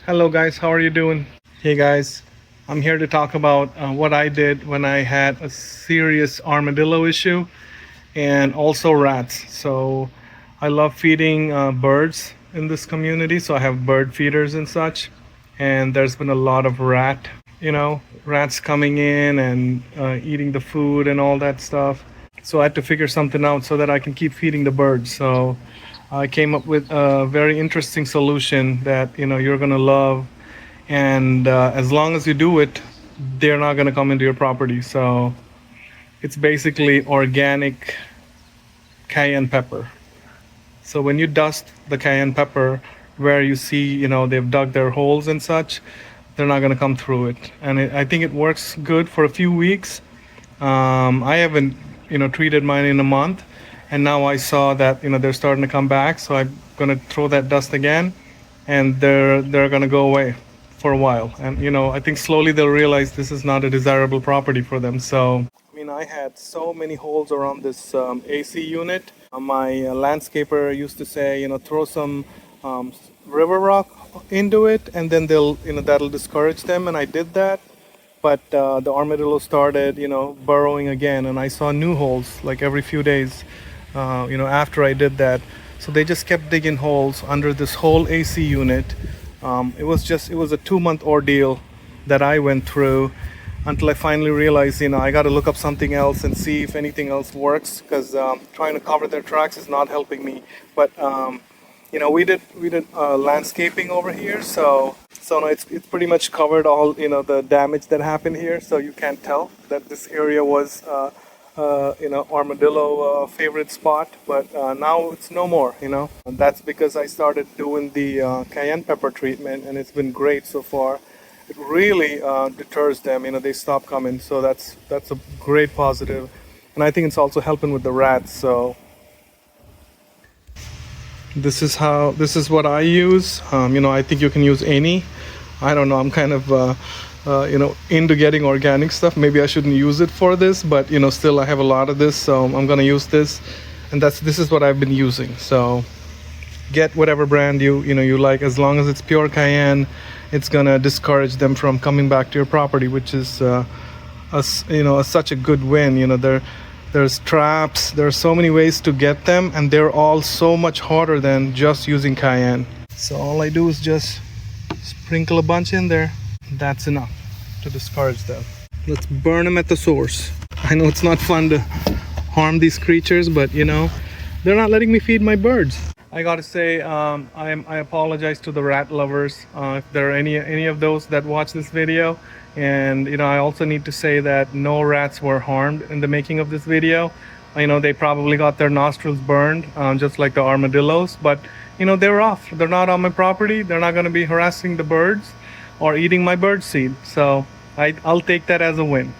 Hello guys, how are you doing? Hey guys, I'm here to talk about what I did when I had a serious armadillo issue and also rats. So I love feeding birds in this community, so I have bird feeders and such. And there's been a lot of rats coming in and eating the food and all that stuff. So I had to figure something out so that I can keep feeding the birds. So I came up with a very interesting solution that you're gonna love, and as long as you do it, they're not gonna come into your property. So it's basically organic cayenne pepper. So when you dust the cayenne pepper where you see, they've dug their holes and such, they're not going to come through it. And I think it works good for a few weeks. I haven't, treated mine in a month. And now I saw that, they're starting to come back. So I'm going to throw that dust again, and they're going to go away for a while. And, I think slowly they'll realize this is not a desirable property for them. So I had so many holes around this AC unit. My landscaper used to say, throw some river rock into it, and then that'll discourage them. And I did that, but the armadillo started, burrowing again, and I saw new holes like every few days, after I did that. So they just kept digging holes under this whole AC unit. It was a 2-month ordeal that I went through until I finally realized, I got to look up something else and see if anything else works, because trying to cover their tracks is not helping me. But we did landscaping over here, so no, it's pretty much covered all the damage that happened here. So you can't tell that this area was armadillo favorite spot, but now it's no more. And that's because I started doing the cayenne pepper treatment, and it's been great so far. It really deters them. They stop coming. So that's a great positive. And I think it's also helping with the rats. So this is what I use. I think you can use any. I don't know. I'm kind of into getting organic stuff. Maybe I shouldn't use it for this, but still I have a lot of this, so I'm gonna use this. And this is what I've been using. So get whatever brand you like, as long as it's pure cayenne. It's gonna discourage them from coming back to your property, which is such a good win. There's traps. There are so many ways to get them, and they're all so much harder than just using cayenne. So all I do is just sprinkle a bunch in there. That's enough to discourage them. Let's burn them at the source. I know it's not fun to harm these creatures, but they're not letting me feed my birds. I gotta say, I apologize to the rat lovers, if there are any of those that watch this video. And I also need to say that no rats were harmed in the making of this video. They probably got their nostrils burned, just like the armadillos, but they're off. They're not on my property. They're not going to be harassing the birds or eating my bird seed. So I'll take that as a win.